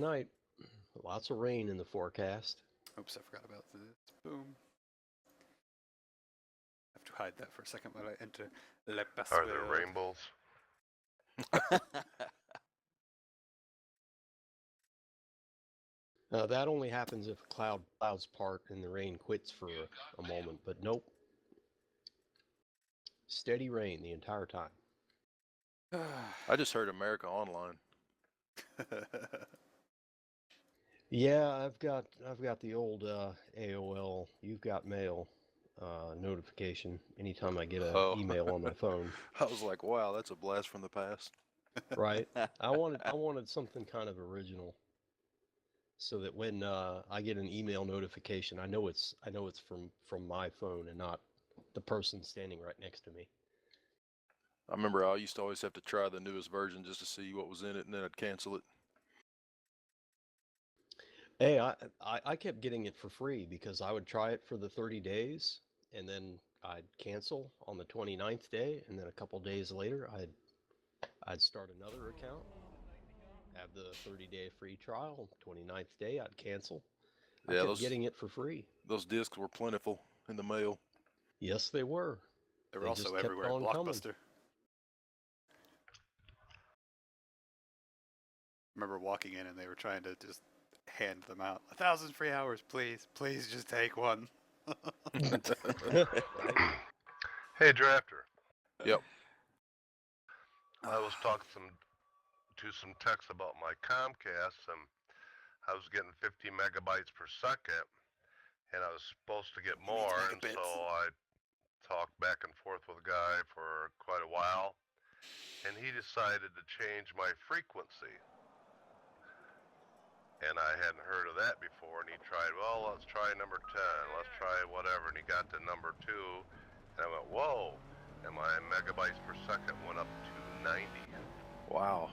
tonight. Lots of rain in the forecast. Oops, I forgot about this. Boom. I have to hide that for a second while I enter Le Pass. Are there rainbows? That only happens if clouds part and the rain quits for a moment, but nope. Steady rain the entire time. I just heard America Online. Yeah, I've got the old AOL You've Got Mail notification anytime I get an email on my phone. I was like, wow, that's a blast from the past. Right. I wanted something kind of original, so that when I get an email notification, I know it's from my phone and not the person standing right next to me. I remember I used to always have to try the newest version just to see what was in it, and then I'd cancel it. Hey, I kept getting it for free because I would try it for the 30 days, and then I'd cancel on the 29th day, and then a couple days later I'd start another account, have the 30-day free trial. 29th day I'd cancel. Yeah, I kept getting it for free. Those discs were plentiful in the mail. Yes, they were. They were also everywhere at Blockbuster. I remember walking in and they were trying to just hand them out. 1,000 free hours, please. Please just take one. Hey, Drafter. Yep. I was talking to some techs about my Comcast, and I was getting 50 megabytes per second, and I was supposed to get more, and so I talked back and forth with a guy for quite a while, and he decided to change my frequency. And I hadn't heard of that before, and he tried, well, let's try number 10, let's try whatever, and he got to number 2, and I went, whoa, and my megabytes per second went up to 90. Wow.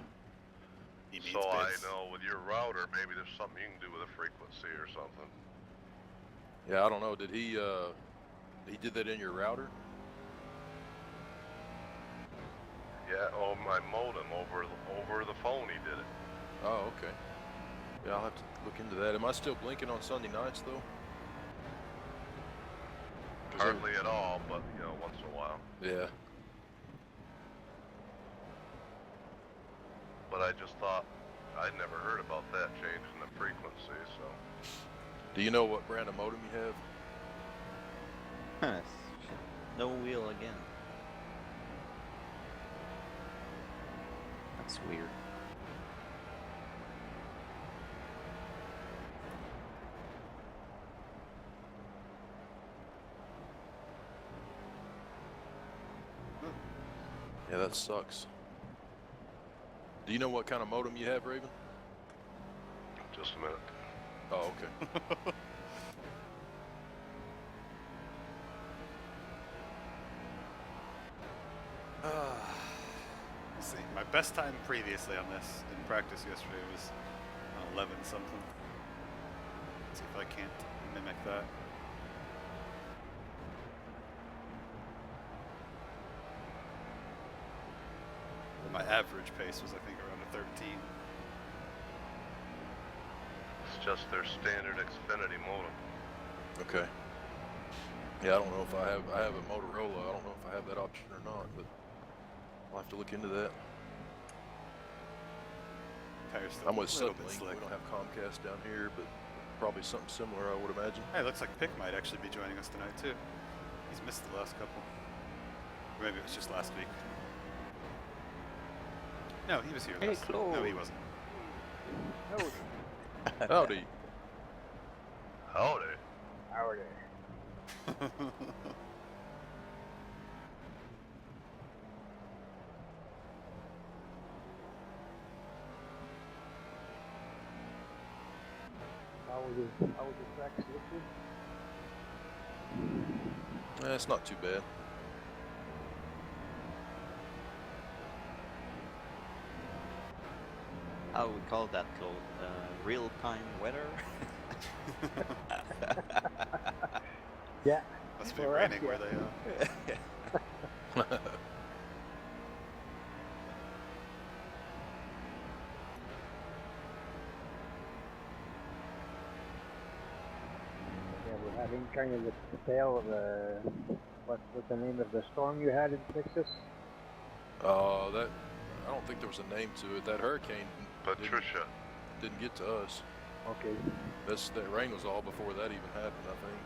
So I know with your router, maybe there's something you can do with a frequency or something. Yeah, I don't know. Did he did that in your router? Yeah, oh, my modem over the phone he did it. Oh, okay. Yeah, I'll have to look into that. Am I still blinking on Sunday nights though? Hardly at all, but you know, once in a while. Yeah. But I just thought I'd never heard about that changing the frequency, so. Do you know what brand of modem you have? No wheel again. That's weird. Yeah, that sucks. Do you know what kind of modem you have, Raven? Just a minute. Oh, okay. Let's see. My best time previously on this in practice yesterday was 11 something. Let's see if I can't mimic that. My average pace was, I think, around a 13. It's just their standard Xfinity modem. Okay. Yeah, I don't know if I have a Motorola. I don't know if I have that option or not, but I'll have to look into that. I'm with Sublink. We don't have Comcast down here, but probably something similar, I would imagine. Hey, looks like Pick might actually be joining us tonight too. He's missed the last couple. Or maybe it was just last week. No, he was here last week. No, he wasn't. Howdy. Howdy. Howdy. How was your practice yesterday? It's not too bad. How we call that code? Real-time weather? Yeah. Must be raining where they are. having kind of the tail of what's the name of the storm you had in Texas? That I don't think there was a name to it. That hurricane Patricia. didn't get to us. Okay. That rain was all before that even happened, I think.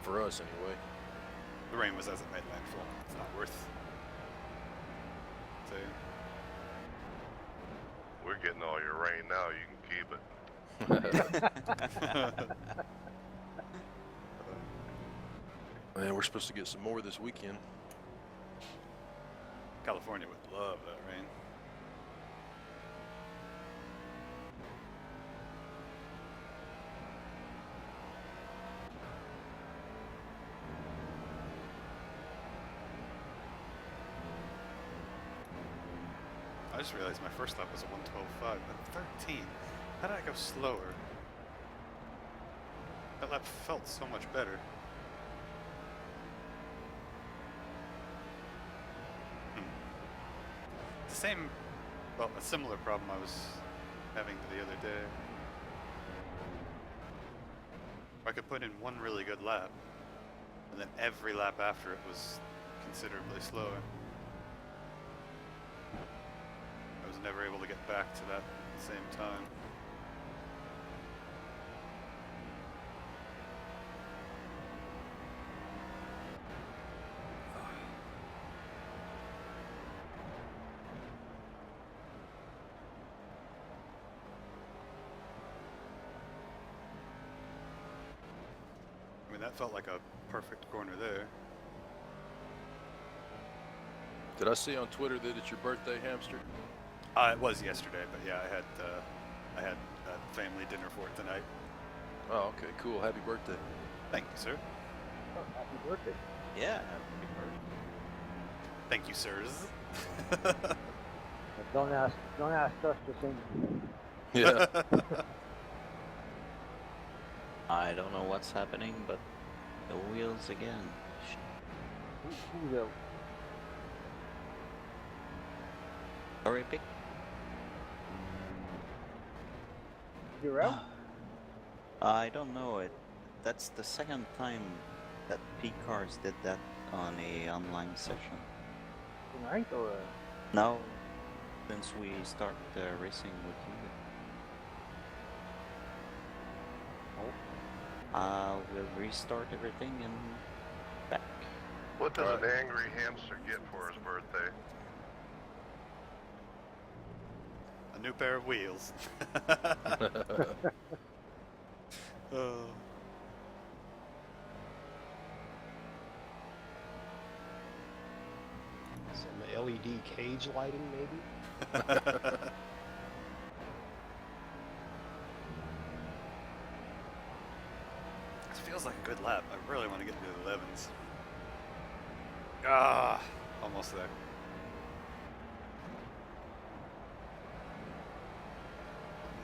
For us, anyway. The rain was as it made landfall. It's not worth saying. We're getting all your rain now. You can keep it. Man, we're supposed to get some more this weekend. California would love that rain. I just realized my first lap was a 1:12.5, but 13. How did I go slower? That lap felt so much better. The same, well, a similar problem I was having the other day. I could put in one really good lap, and then every lap after it was considerably slower. I was never able to get back to that same time. I mean, that felt like a perfect corner there. Did I see on Twitter that it's your birthday, Hamster? It was yesterday, but yeah, I had a family dinner for it tonight. Oh, okay, cool. Happy birthday. Thank you, sir. Oh, happy birthday. Yeah, happy birthday. Thank you, sirs. But don't ask us to sing. Yeah. I don't know what's happening, but the wheels again. Who the? Sorry, pick. You're out? I don't know it. That's the second time that P Cars did that on a online session. Tonight or? Now, since we start racing with you. We'll restart everything and back. What does an angry hamster get for his birthday? A new pair of wheels. Some LED cage lighting, maybe? This feels like a good lap. I really want to get into the 11s. Ah, almost there.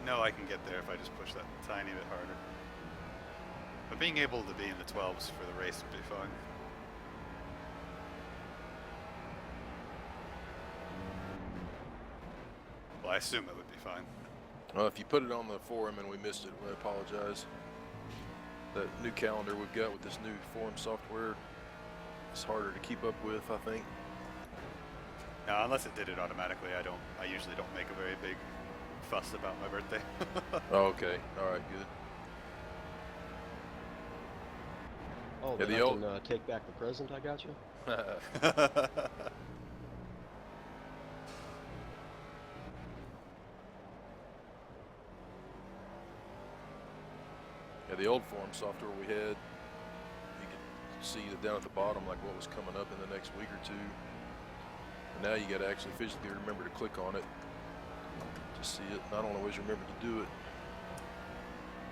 No, I can get there if I just push that tiny bit harder. But being able to be in the 12s for the race would be fun. Well, I assume it would be fine. Well, if you put it on the forum and we missed it, we apologize. That new calendar we've got with this new forum software is harder to keep up with, I think. Now, unless it did it automatically, I usually don't make a very big fuss about my birthday. Oh, okay. All right, good. Oh, Yeah, then the I old- can take back the present I got you? Yeah, the old forum software we had, you could see that down at the bottom, like what was coming up in the next week or two. And now you got to actually physically remember to click on it to see it. And I don't always remember to do it.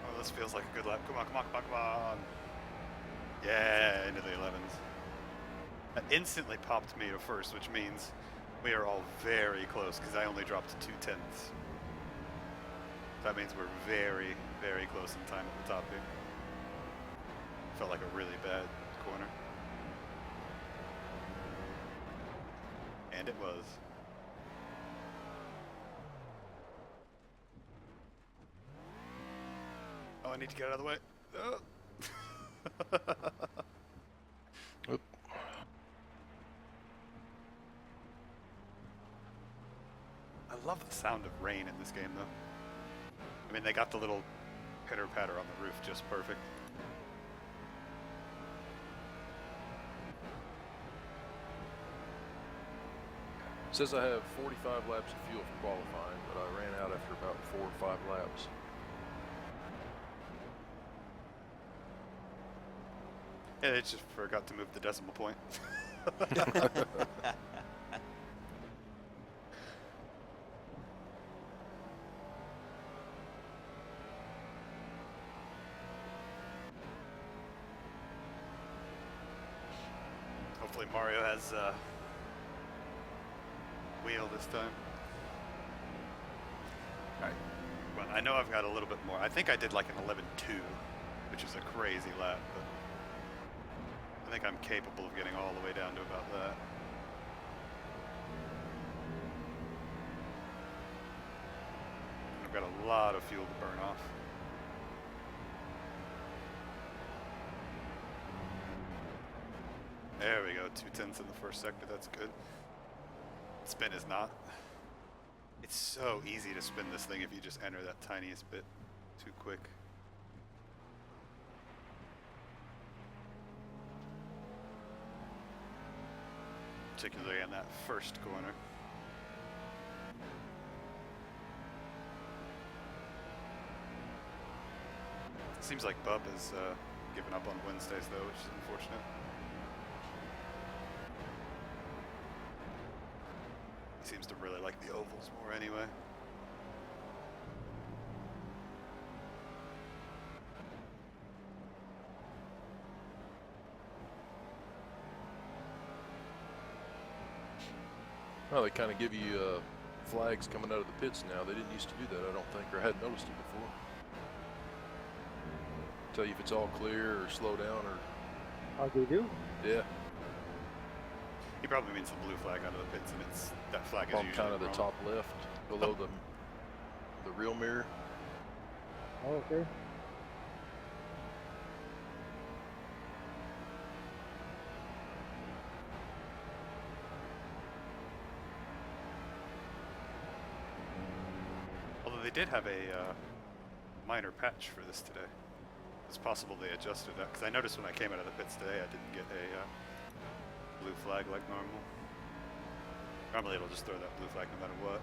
Oh, this feels like a good lap. Come on, come on, come on, come on. Yeah, into the 11s. That instantly popped me to first, which means we are all very close because I only dropped to 2/10. That means we're very, very close in time at the top here. Felt like a really bad corner. And it was. Oh, I need to get out of the way. Oh. Oop. I love the sound of rain in this game, though. I mean, they got the little pitter-patter on the roof just perfect. It says I have 45 laps of fuel for qualifying, but I ran out after about 4 or 5 laps. Yeah, they just forgot to move the decimal point. Hopefully Mario has wheel this time. Alright, well, I know I've got a little bit more. I think I did like an 11.2, which is a crazy lap, but I think I'm capable of getting all the way down to about that. I've got a lot of fuel to burn off. There we go, 2/10 in the first sector, that's good. Spin is not. It's so easy to spin this thing if you just enter that tiniest bit too quick. Particularly in that first corner. Seems like Bub has given up on Wednesdays though, which is unfortunate. He seems to really like the ovals more anyway. Well, they kind of give you flags coming out of the pits now. They didn't used to do that, I don't think, or I hadn't noticed it before. Tell you if it's all clear or slow down or... Oh, they do? Yeah. He probably means the blue flag out of the pits, and it's that flag is On usually kind of the wrong. top left, below the real mirror. Oh, okay. Although they did have a minor patch for this today. It's possible they adjusted that, because I noticed when I came out of the pits today I didn't get a blue flag like normal. Normally it'll just throw that blue flag no matter what.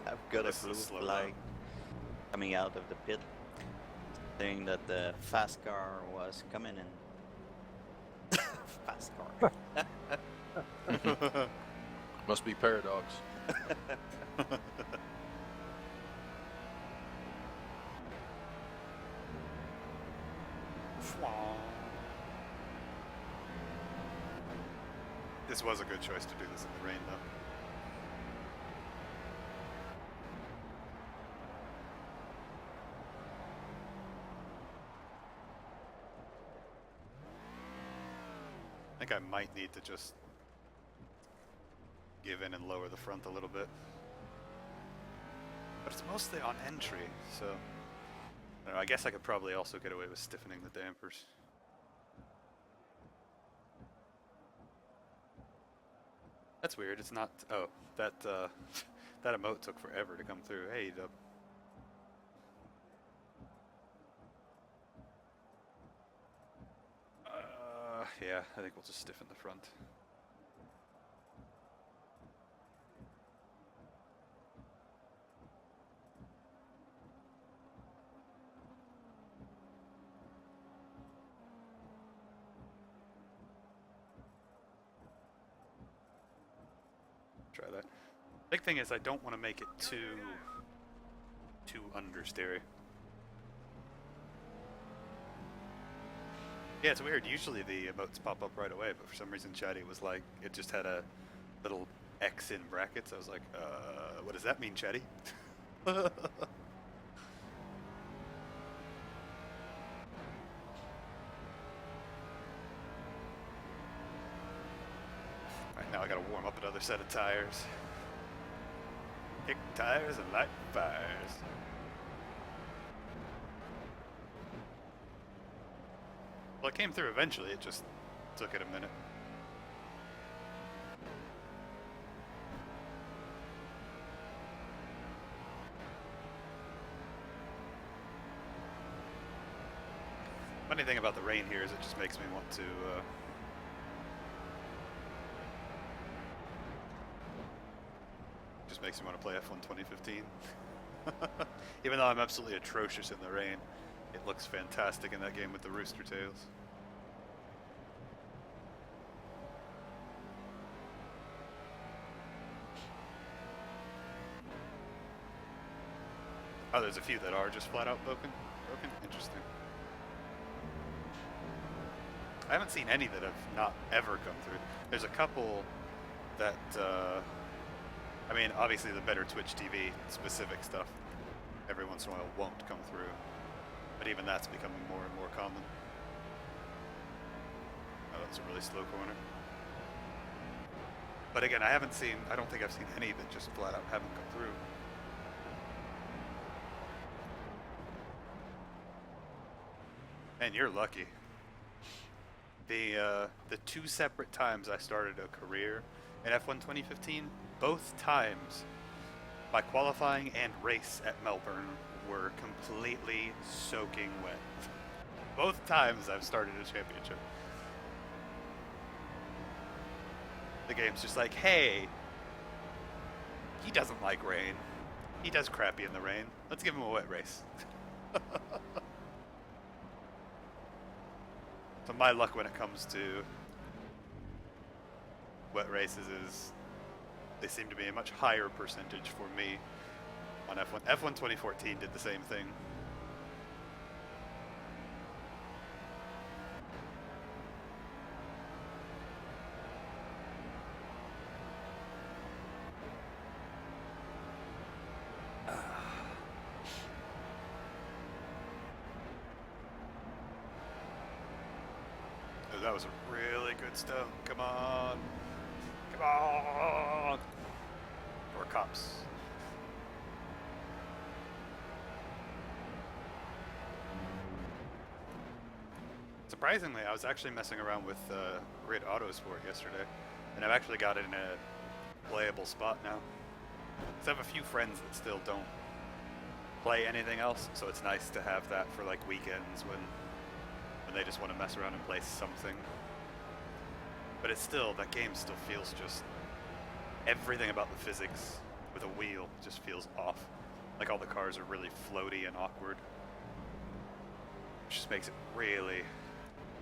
I've got This is a a blue slow flag run. coming out of the pit saying that the fast car was coming in. Fast car. Must be Paradox. This was a good choice to do this in the rain, though. I think I might need to just give in and lower the front a little bit. But it's mostly on entry, so... I don't know, I guess I could probably also get away with stiffening the dampers. That's weird, it's not... Oh, that, that emote took forever to come through. Hey, Dub. Yeah, I think we'll just stiffen the front. Try that. Big thing is I don't want to make it too understeery. Yeah, it's weird. Usually the emotes pop up right away, but for some reason Chatty was like, it just had a little X in brackets. I was like, what does that mean, Chatty? warm up another set of tires. Kick tires and light fires. Well, it came through eventually, it just took it a minute. Funny thing about the rain here is it just makes me want to play F1 2015. Even though I'm absolutely atrocious in the rain, it looks fantastic in that game with the rooster tails. Oh, there's a few that are just flat out broken. Interesting. I haven't seen any that have not ever come through. There's a couple that, I mean, obviously the better Twitch TV specific stuff every once in a while won't come through. But even that's becoming more and more common. Oh, that's a really slow corner. But again, I don't think I've seen any that just flat out haven't come through. And you're lucky. The two separate times I started a career in F1 2015, both times my qualifying and race at Melbourne were completely soaking wet. Both times I've started a championship. The game's just like, hey, he doesn't like rain. He does crappy in the rain. Let's give him a wet race. So my luck when it comes to wet races is they seem to be a much higher percentage for me on F1. F1 2014 did the same thing. That was a really good stunt. Come on. Come on. Or cops. Surprisingly, I was actually messing around with Grid Autosport yesterday, and I've actually got it in a playable spot now. So I have a few friends that still don't play anything else, so it's nice to have that for like weekends when they just want to mess around and play something. But it's still, that game still feels just, everything about the physics with a wheel just feels off. Like all the cars are really floaty and awkward. Which just makes it really,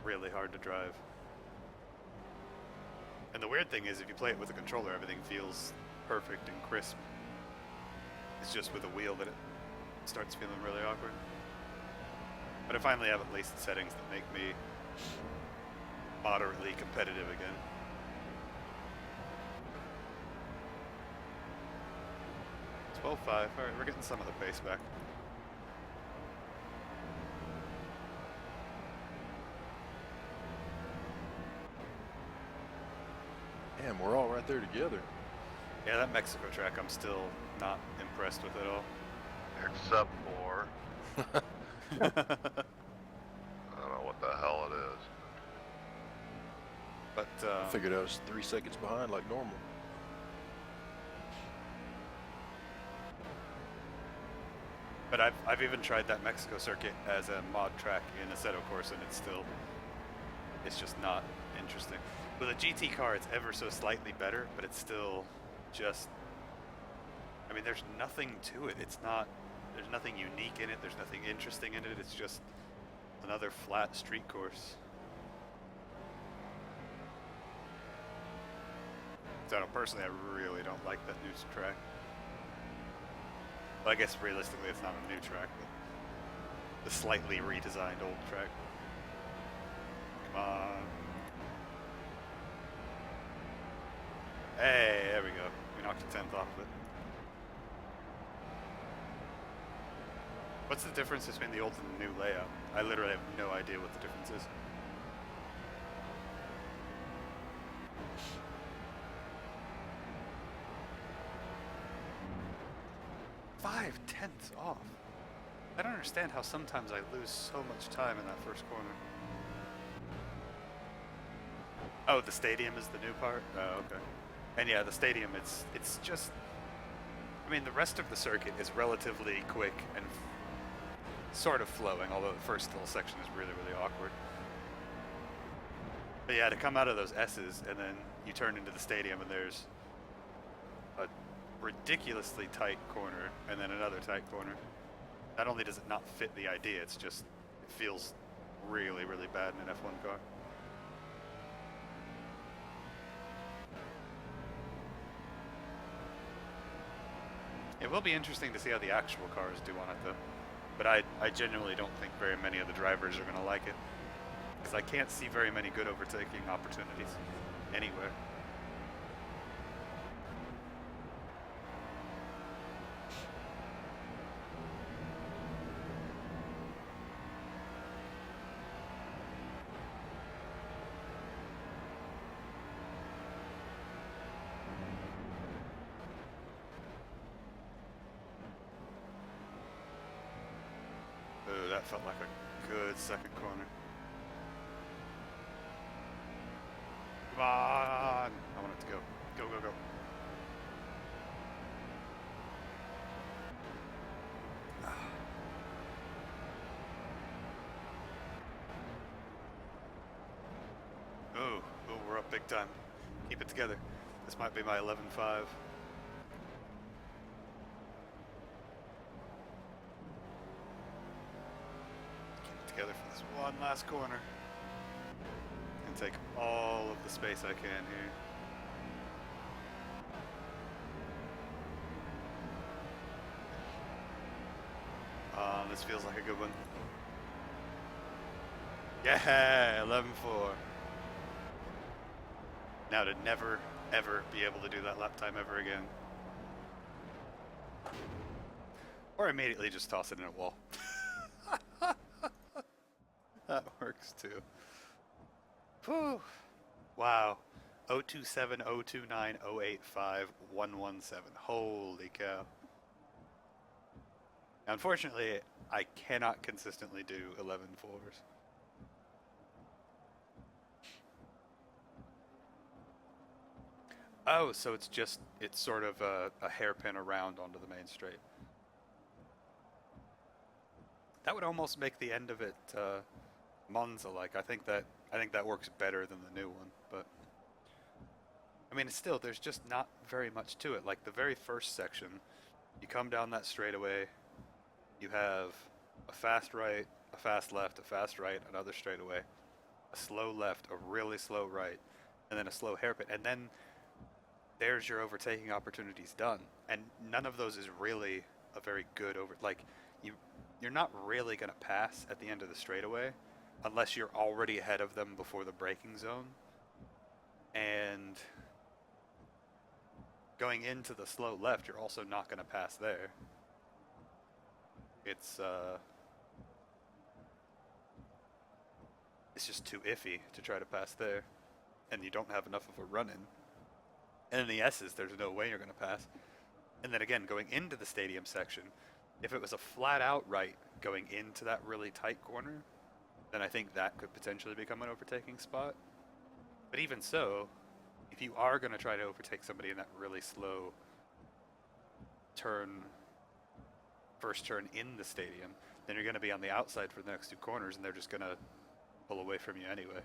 really hard to drive. And the weird thing is if you play it with a controller, everything feels perfect and crisp. It's just with a wheel that it starts feeling really awkward. But I finally have at least settings that make me moderately competitive again. It's 12-5. Alright, we're getting some of the pace back. Damn, we're all right there together. Yeah, that Mexico track I'm still not impressed with at all. Except for... I don't know what the hell it is. But I figured I was 3 seconds behind like normal. But I've even tried that Mexico circuit as a mod track in Assetto course, and it's just not interesting. With a GT car, it's ever so slightly better, but it's still just, I mean, there's nothing to it. There's nothing unique in it. There's nothing interesting in it. It's just another flat street course. So personally, I really don't like that new track. Well, I guess realistically it's not a new track, but the slightly redesigned old track. Come on. Hey, there we go. We knocked a 10th off of it. What's the difference between the old and the new layout? I literally have no idea what the difference is. 5/10 off. I don't understand how sometimes I lose so much time in that first corner. Oh, the stadium is the new part? Oh, okay. And yeah, the stadium, it's just... I mean, the rest of the circuit is relatively quick and sort of flowing, although the first little section is really, really awkward. But yeah, to come out of those S's and then you turn into the stadium and there's a ridiculously tight corner and then another tight corner. Not only does it not fit the idea, it's just, it feels really, really bad in an F1 car. It will be interesting to see how the actual cars do on it though. But I genuinely don't think very many of the drivers are going to like it. Because I can't see very many good overtaking opportunities anywhere. Ooh, that felt like a good second corner. Come on! I want it to go. Go, go, go. Ooh, we're up big time. Keep it together. This might be my 11.5. Together for this one last corner and take all of the space I can here. This feels like a good one. Yeah, 11.4. Now to never, ever be able to do that lap time ever again. Or immediately just toss it in a wall. That works too. Whew. Wow. 027, 029, 085, 117. Holy cow. Unfortunately, I cannot consistently do 11.4s. Oh, so it's sort of a hairpin around onto the main straight. That would almost make the end of it Monza-like. I think that works better than the new one, but I mean, still, there's just not very much to it. Like the very first section, you come down that straightaway, you have a fast right, a fast left, a fast right, another straightaway, a slow left, a really slow right, and then a slow hairpin, and then there's your overtaking opportunities done. And none of those is really a very good you're not really going to pass at the end of the straightaway unless you're already ahead of them before the braking zone. And going into the slow left, you're also not going to pass there. It's just too iffy to try to pass there, and you don't have enough of a run-in. And in the S's, there's no way you're going to pass. And then again, going into the stadium section, if it was a flat-out right going into that really tight corner, then I think that could potentially become an overtaking spot. But even so, if you are going to try to overtake somebody in that really slow first turn in the stadium, then you're going to be on the outside for the next two corners, and they're just going to pull away from you anyway.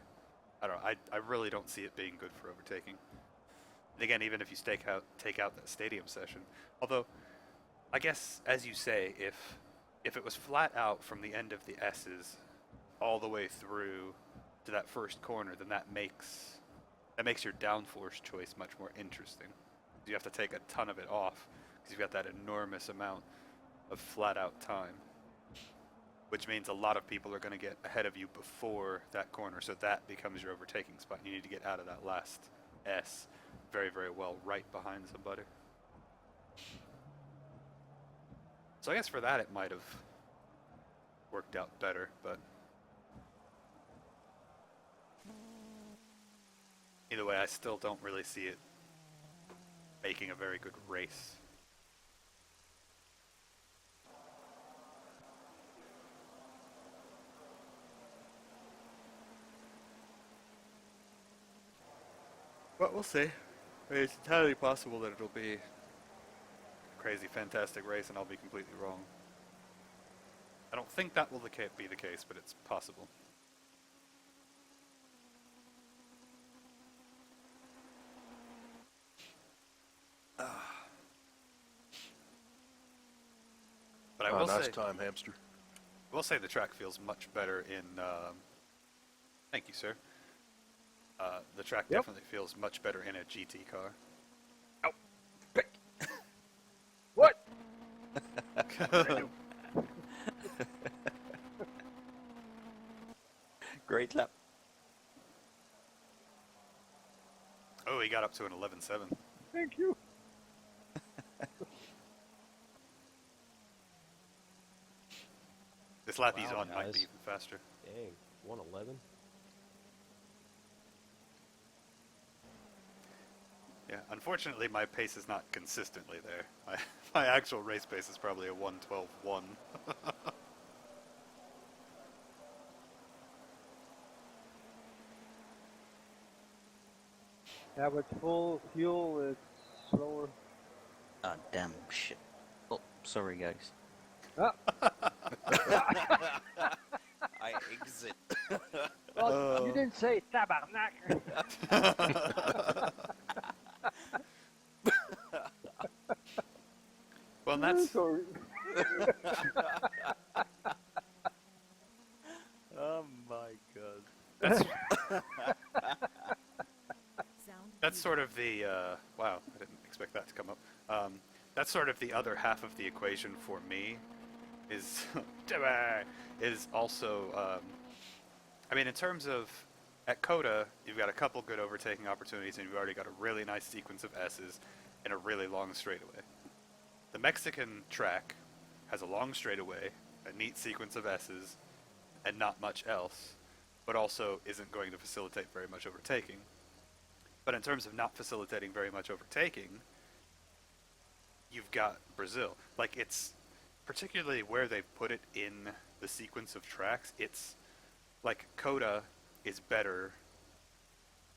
I don't know. I really don't see it being good for overtaking. And again, even if you take out that stadium session, although I guess, as you say, if it was flat out from the end of the S's all the way through to that first corner, then that makes your downforce choice much more interesting. You have to take a ton of it off because you've got that enormous amount of flat out time, which means a lot of people are going to get ahead of you before that corner, so that becomes your overtaking spot. You need to get out of that last S very, very well right behind somebody. So I guess for that it might have worked out better, but either way, I still don't really see it making a very good race. Well, we'll see. I mean, it's entirely possible that it'll be a crazy, fantastic race, and I'll be completely wrong. I don't think that will be the case, but it's possible. But I will nice say, time, Hamster. the track feels much better in. Thank you, sir. The track Yep. definitely feels much better in a GT car. What? Great lap. Oh, he got up to an 11.7. Thank you. This lap he's Wow, on might be guys. even faster. Dang, 111. Yeah, unfortunately, my pace is not consistently there. My actual race pace is probably a 1:12.1. Yeah, with full fuel, it's slower. Ah, damn shit. Oh, sorry, guys. Ah, I exit. well, you didn't say tabarnak. Well, and that's Sorry. Oh my god. that's sort of the wow. I didn't expect that to come up. That's sort of the other half of the equation for me. Is also. I mean, in terms of at Coda, you've got a couple good overtaking opportunities, and you've already got a really nice sequence of S's and a really long straightaway. The Mexican track has a long straightaway, a neat sequence of S's, and not much else, but also isn't going to facilitate very much overtaking. But in terms of not facilitating very much overtaking, you've got Brazil. Like, it's particularly where they've put it in the sequence of tracks, it's like Coda is better,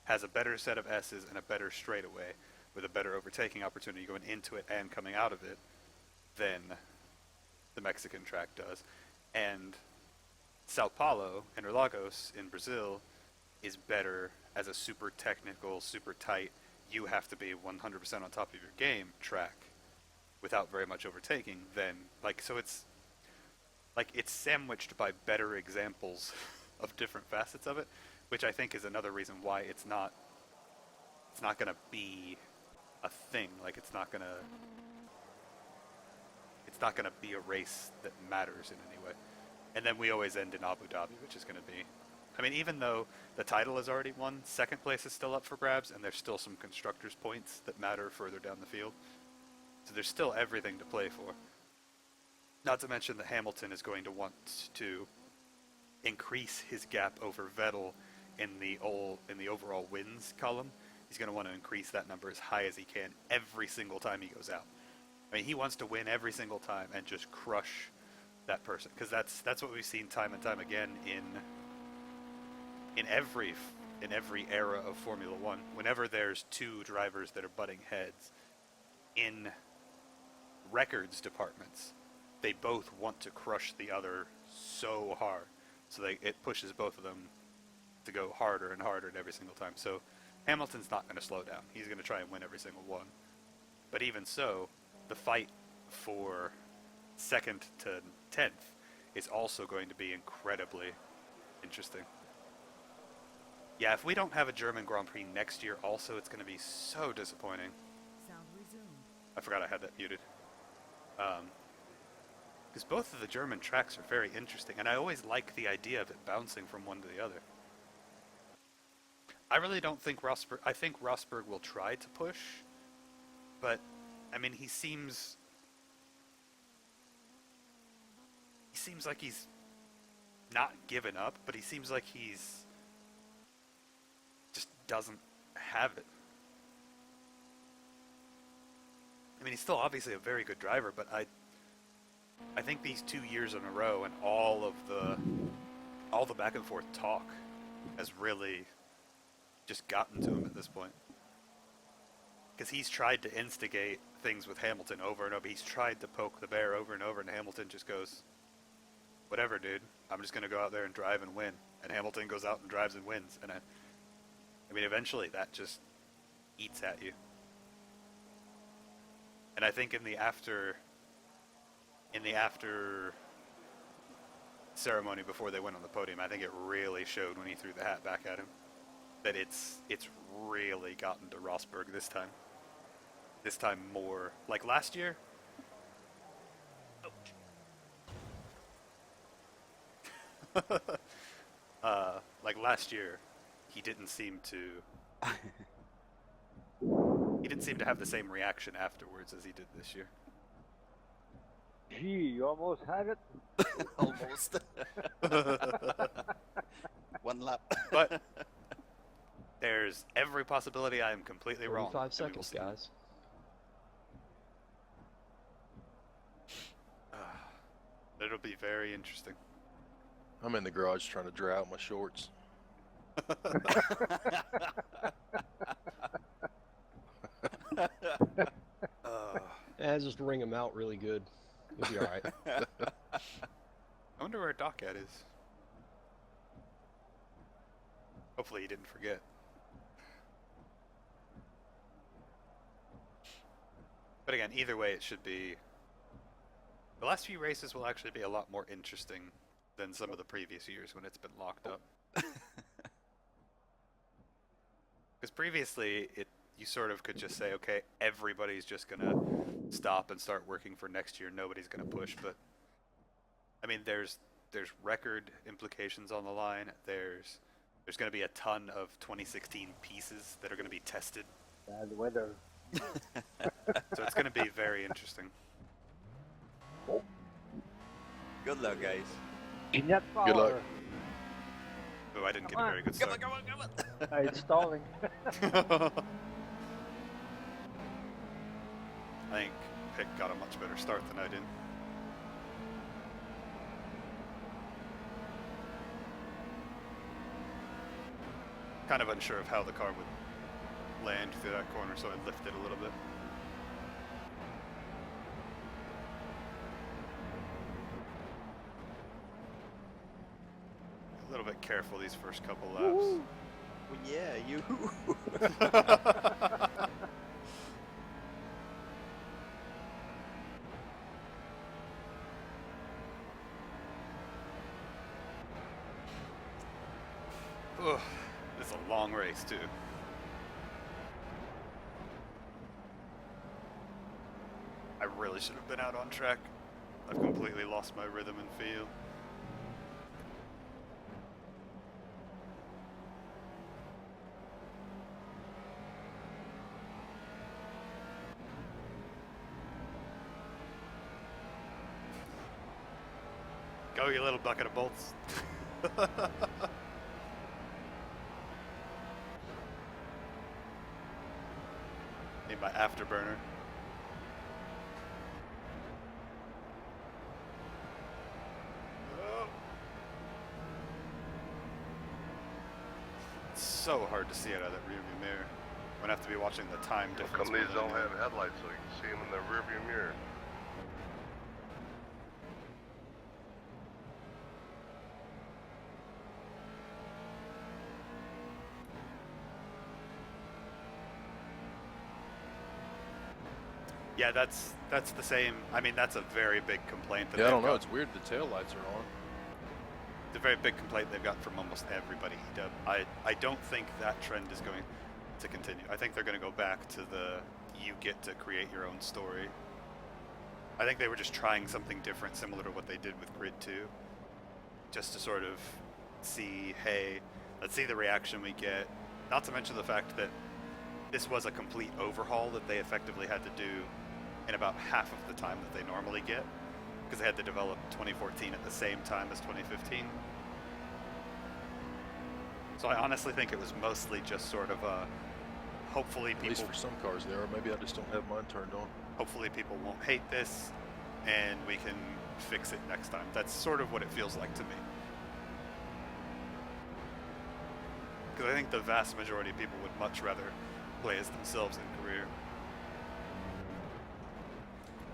has a better set of S's and a better straightaway with a better overtaking opportunity going into it and coming out of it than the Mexican track does. And Sao Paulo, Interlagos in Brazil, is better as a super technical, super tight, you have to be 100% on top of your game track without very much overtaking than, like, so it's sandwiched by better examples of different facets of it, which I think is another reason why it's not going to be a thing. Like, it's not going to be a race that matters in any way. And then we always end in Abu Dhabi, which is going to be, I mean, even though the title is already won, second place is still up for grabs, and there's still some constructors' points that matter further down the field. So there's still everything to play for. Not to mention that Hamilton is going to want to increase his gap over Vettel in the overall wins column. He's going to want to increase that number as high as he can every single time he goes out. I mean, he wants to win every single time and just crush that person, because that's what we've seen time and time again in every era of Formula One. Whenever there's two drivers that are butting heads in records departments, they both want to crush the other so hard. So it pushes both of them to go harder and harder every single time. So Hamilton's not going to slow down. He's going to try and win every single one. But even so, the fight for 2nd to 10th is also going to be incredibly interesting. Yeah, if we don't have a German Grand Prix next year also, it's going to be so disappointing. Sound resumed. I forgot I had that muted. Because both of the German tracks are very interesting, and I always like the idea of it bouncing from one to the other. I really don't think Rosberg... I think Rosberg will try to push, but, I mean, he seems like he's not given up, but he seems like he's just doesn't have it. I mean, he's still obviously a very good driver, but I think these 2 years in a row and all the back and forth talk has really just gotten to him at this point. because he's tried to instigate things with Hamilton over and over. He's tried to poke the bear over and over, and Hamilton just goes, whatever, dude. I'm just going to go out there and drive and win. And Hamilton goes out and drives and wins. And I mean, eventually that just eats at you. And I think in the after ceremony before they went on the podium, I think it really showed when he threw the hat back at him that it's really gotten to Rosberg this time. This time more. Like last year. Like last year, he didn't seem to have the same reaction afterwards as he did this year. Gee, you almost had it. Almost. One lap. But there's every possibility I am completely wrong. 45 and we will seconds, see. guys. It'll be very interesting. I'm in the garage trying to dry out my shorts. Just wring them out really good. You'll be alright. I wonder where Doccat is. Hopefully he didn't forget. But again, either way, it should be... The last few races will actually be a lot more interesting than some of the previous years when it's been locked up. Because previously, you sort of could just say, okay, everybody's just going to stop and start working for next year. Nobody's going to push. But, I mean, there's record implications on the line. There's going to be a ton of 2016 pieces that are going to be tested. Bad weather. So it's going to be very interesting. Good luck, guys. Ginetta Good luck. Oh, I didn't get a very good start. Come on. It's stalling. I think Pick got a much better start than I did. Kind of unsure of how the car would land through that corner, so I lifted a little bit. A little bit careful these first couple laps. Well, yeah, you. Ugh, this is a long race too. I really should have been out on track. I've completely lost my rhythm and feel. Go, you little bucket of bolts. Need my afterburner. Oh. It's so hard to see out of that rearview mirror. I'm gonna have to be watching the time How difference. come these more than don't anything. have headlights so you can see them in the rearview mirror? Yeah, that's the same. I mean, that's a very big complaint. That Yeah, I they've don't know. got. It's weird the tail lights are on. It's a very big complaint they've got from almost everybody. I don't think that trend is going to continue. I think they're going to go back to the you get to create your own story. I think they were just trying something different, similar to what they did with Grid 2, just to sort of see, hey, let's see the reaction we get. Not to mention the fact that this was a complete overhaul that they effectively had to do in about half of the time that they normally get, because they had to develop 2014 at the same time as 2015. So I honestly think it was mostly just sort of a, hopefully At least people, for some cars there. Or maybe I just don't have mine turned on. hopefully people won't hate this, and we can fix it next time. That's sort of what it feels like to me. Because I think the vast majority of people would much rather play as themselves in career.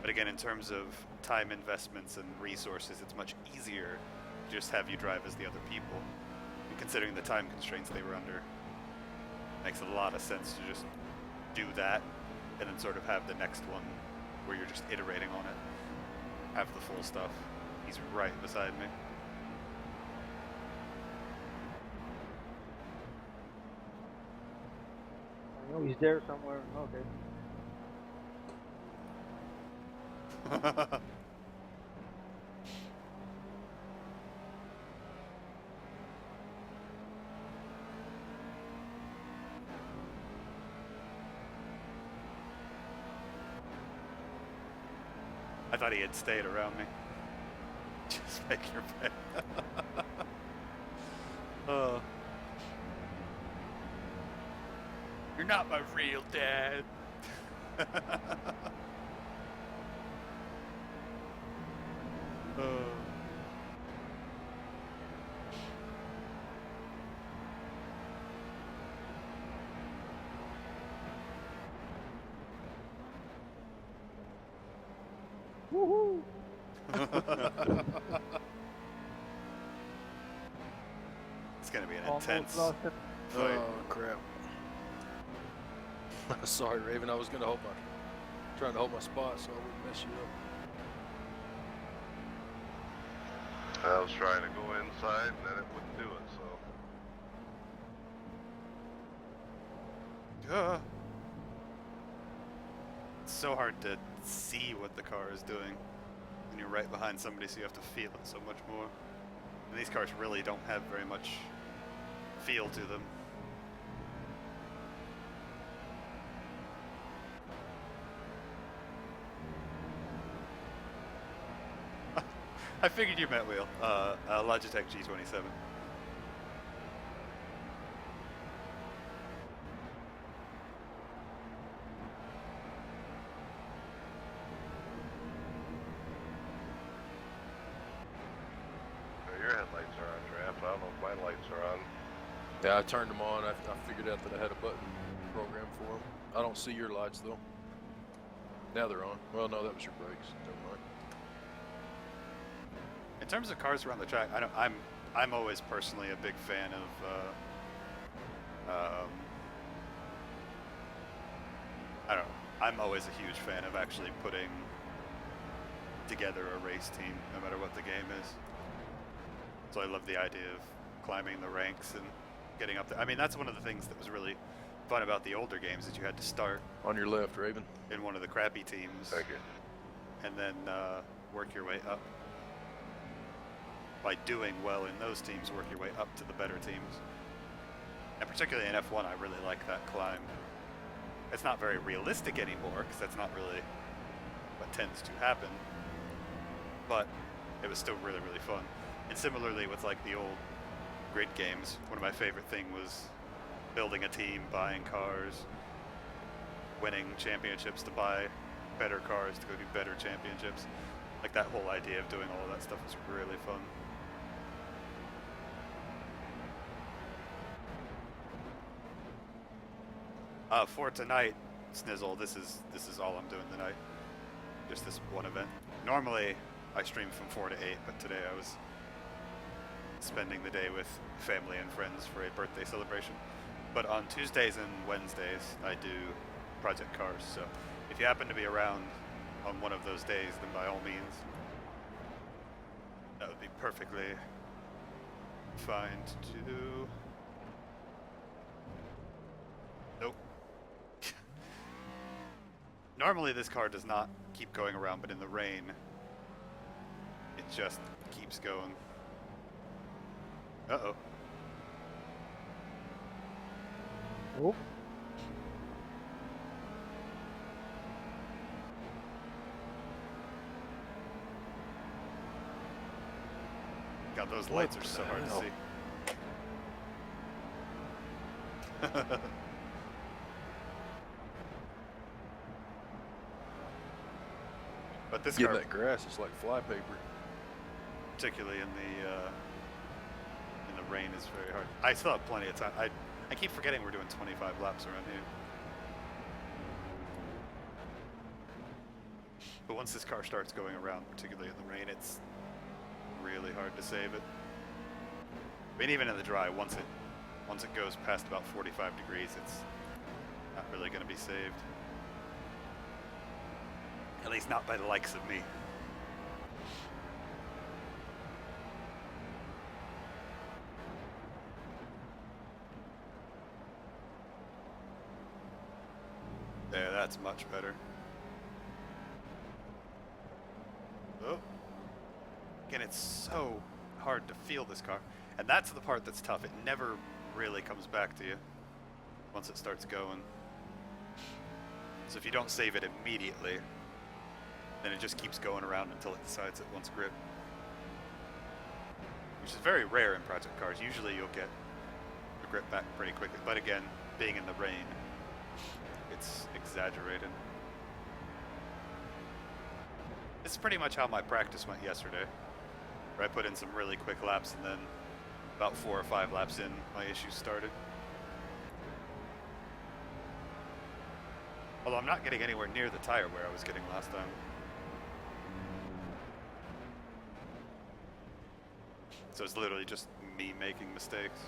But again, in terms of time investments and resources, it's much easier to just have you drive as the other people. And considering the time constraints they were under, makes a lot of sense to just do that and then sort of have the next one where you're just iterating on it. Have the full stuff. He's right beside me. I know he's there somewhere. Okay. I thought he had stayed around me. Just make your bed. Oh. You're not my real dad. Oh. Woohoo! It's gonna be an Almost intense lost it. fight. Oh crap! Sorry, Raven. I was trying to hold my spot so I wouldn't mess you up. I was trying to go inside, and then it wouldn't do it, so. It's so hard to see what the car is doing when you're right behind somebody, so you have to feel it so much more. And these cars really don't have very much feel to them. I figured you meant Wheel. Logitech G27. Your headlights are on, Draft. I don't know if my lights are on. Yeah, I turned them on. I figured out that I had a button program for them. I don't see your lights though. Now they're on. Well, no, that was your brakes. Never mind. In terms of cars around the track, I'm always personally a big fan of I don't know. I'm always a huge fan of actually putting together a race team, no matter what the game is. So I love the idea of climbing the ranks and getting up there. I mean, that's one of the things that was really fun about the older games, that you had to start On your left, Raven. in one of the crappy teams Thank you. and then work your way up. By doing well in those teams, work your way up to the better teams. And particularly in F1, I really like that climb. It's not very realistic anymore, because that's not really what tends to happen. But it was still really, really fun. And similarly with like the old grid games, one of my favorite things was building a team, buying cars, winning championships to buy better cars to go do better championships. Like that whole idea of doing all of that stuff was really fun. For tonight, Snizzle, this is all I'm doing tonight. Just this one event. Normally, I stream from 4 to 8, but today I was spending the day with family and friends for a birthday celebration. But on Tuesdays and Wednesdays, I do Project Cars. So if you happen to be around on one of those days, then by all means, that would be perfectly fine to do. Nope. Normally this car does not keep going around, but in the rain, it just keeps going. Uh-oh. Oh. God, those lights are so hard to see. But this Getting car, that grass, it's like flypaper. particularly in the rain, is very hard. I still have plenty of time. I keep forgetting we're doing 25 laps around here. But once this car starts going around, particularly in the rain, it's really hard to save it. I mean, even in the dry, once it goes past about 45 degrees, it's not really going to be saved. At least not by the likes of me. There, that's much better. Oh. Again, it's so hard to feel this car. And that's the part that's tough. It never really comes back to you once it starts going. So if you don't save it immediately, then it just keeps going around until it decides it wants grip. Which is very rare in project cars. Usually you'll get the grip back pretty quickly. But again, being in the rain, it's exaggerated. This is pretty much how my practice went yesterday, where I put in some really quick laps and then about 4 or 5 laps in, my issues started. Although I'm not getting anywhere near the tire wear I was getting last time. So it's literally just me making mistakes.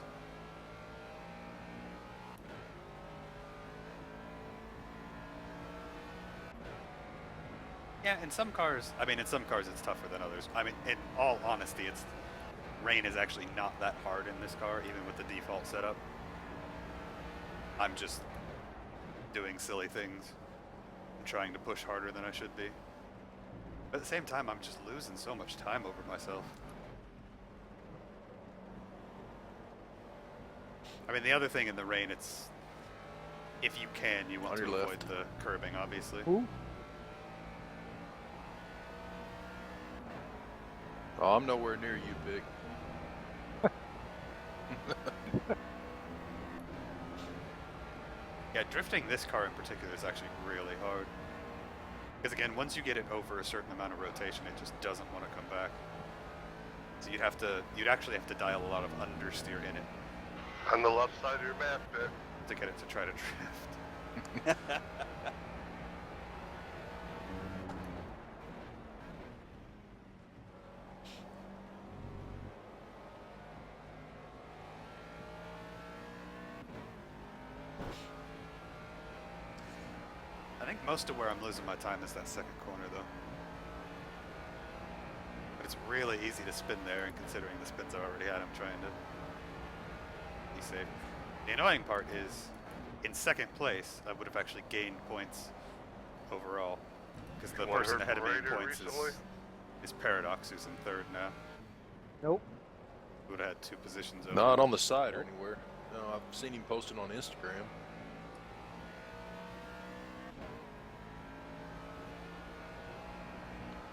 Yeah, in some cars, I mean, in some cars it's tougher than others. I mean, in all honesty, rain is actually not that hard in this car, even with the default setup. I'm just doing silly things and trying to push harder than I should be. But at the same time, I'm just losing so much time over myself. I mean, the other thing in the rain, it's, if you can, you want to avoid the curbing, obviously. Ooh. Oh, I'm nowhere near you, Big. Yeah, drifting this car in particular is actually really hard. Because again, once you get it over a certain amount of rotation, it just doesn't want to come back. So you'd actually have to dial a lot of understeer in it On the left side of your map, Vic. to get it to try to drift. I think most of where I'm losing my time is that second corner, though. But it's really easy to spin there, and considering the spins I already had, I'm trying to be safe. The annoying part is, in second place, I would have actually gained points overall. Because the Anyone person heard ahead of me in Raider points recently? is Paradox, who's in third now. Nope. Who would have had 2 positions over. Not on the side or anywhere. No, I've seen him posted on Instagram.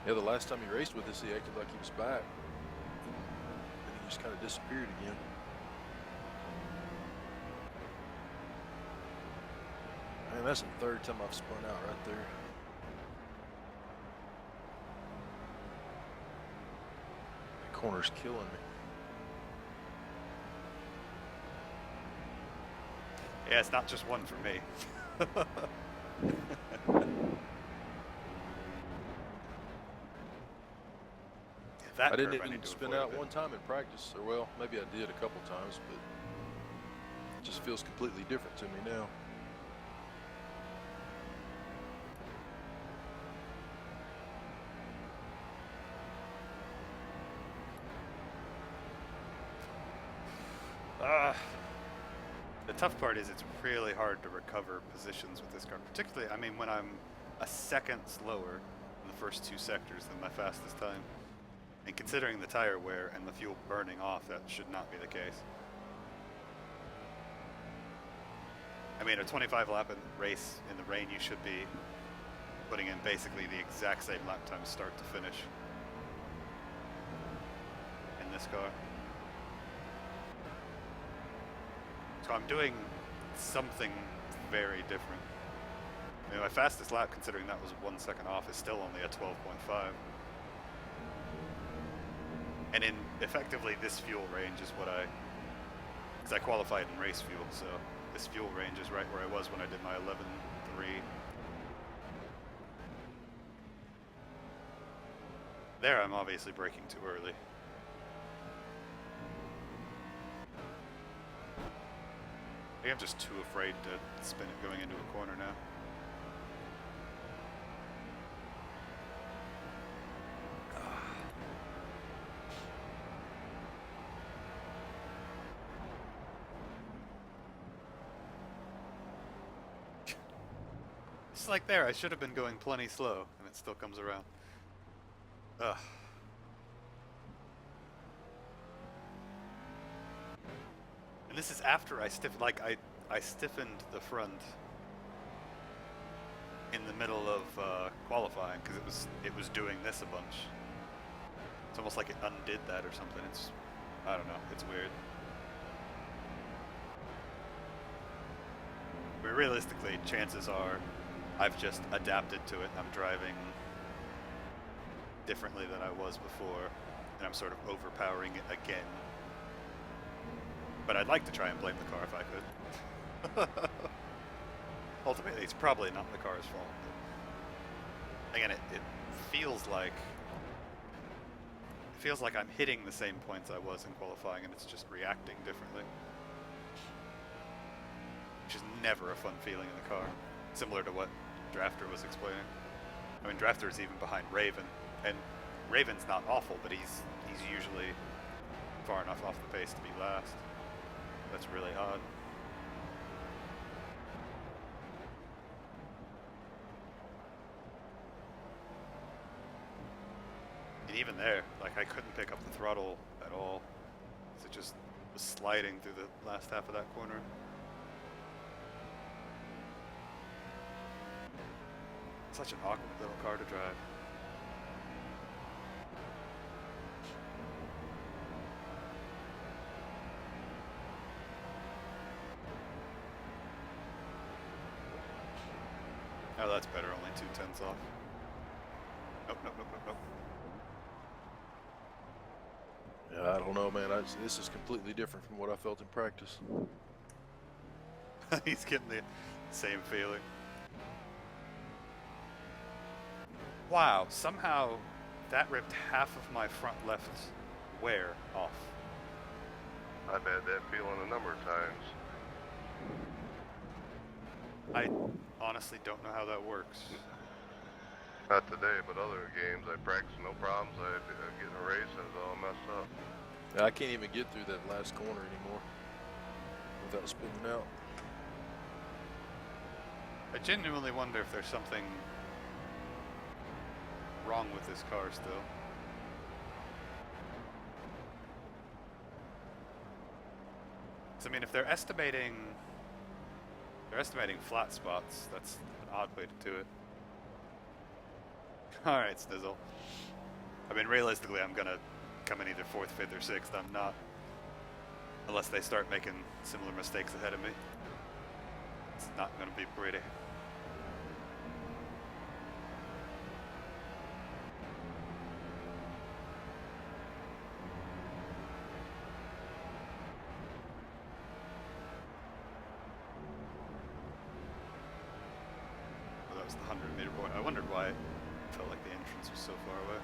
Yeah, the last time he raced with us, he acted like he was back. And he just kind of disappeared again. Man, that's the 3rd time I've spun out right there. That corner's killing me. Yeah, it's not just one for me. That I curve didn't need even to spin avoid a out bit. one time in practice, or well, maybe I did a couple times, but it just feels completely different to me now. The tough part is it's really hard to recover positions with this car. Particularly, I mean, when I'm a second slower in the first 2 sectors than my fastest time. And considering the tire wear and the fuel burning off, that should not be the case. I mean, a 25 lap race in the rain, you should be putting in basically the exact same lap time start to finish in this car. So I'm doing something very different. I mean, my fastest lap, considering that was 1 second off, is still only a 12.5. And in effectively this fuel range is what because I qualified in race fuel, so this fuel range is right where I was when I did my 11.3. There, I'm obviously braking too early. I think I'm just too afraid to spin it going into a corner now. It's like there, I should have been going plenty slow, and it still comes around. Ugh. And this is after I I stiffened the front in the middle of qualifying because it was doing this a bunch. It's almost like it undid that or something. I don't know. It's weird. But realistically, chances are I've just adapted to it. I'm driving differently than I was before, and I'm sort of overpowering it again. But I'd like to try and blame the car if I could. Ultimately, it's probably not the car's fault. But again, it feels like I'm hitting the same points I was in qualifying, and it's just reacting differently, which is never a fun feeling in the car. Similar to what Drafter was explaining. I mean, Drafter is even behind Raven, and Raven's not awful, but he's usually far enough off the pace to be last. That's really odd. And even there, like, I couldn't pick up the throttle at all. It just was sliding through the last half of that corner. Such an awkward little car to drive. Oh, that's better, only 2/10 off. Nope, nope, nope, nope, nope. Yeah, I don't know, man. This is completely different from what I felt in practice. He's getting the same feeling. Wow, somehow that ripped half of my front left wear off. I've had that feeling a number of times. I honestly don't know how that works. Not today, but other games I practiced no problems. I get in a race and it's all messed up. Yeah, I can't even get through that last corner anymore without spinning out. I genuinely wonder if there's something wrong with this car still. So, I mean, if they're estimating flat spots, that's an odd way to do it. Alright, Snizzle. I mean, realistically, I'm gonna come in either 4th, 5th, or 6th. I'm not, unless they start making similar mistakes ahead of me. It's not gonna be pretty. Well, that was the 100-meter point. I wondered why it felt like the entrance was so far away.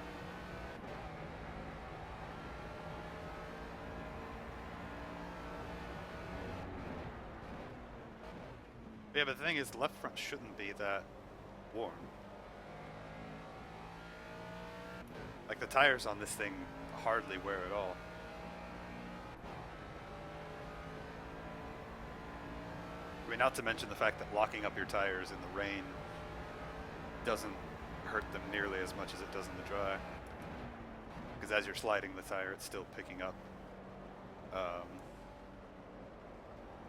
Yeah, but the thing is, the left front shouldn't be that worn. Like, the tires on this thing hardly wear at all. I mean, not to mention the fact that locking up your tires in the rain doesn't hurt them nearly as much as it does in the dry. Because as you're sliding the tire, it's still picking up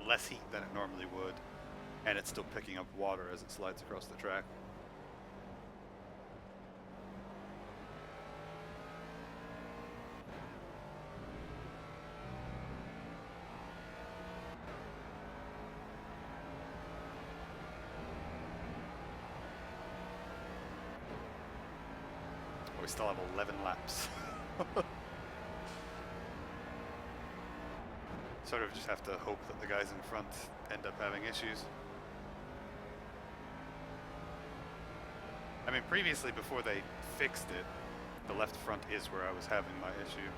less heat than it normally would. And it's still picking up water as it slides across the track. We still have 11 laps. Sort of just have to hope that the guys in front end up having issues. I mean, previously, before they fixed it, the left front is where I was having my issue.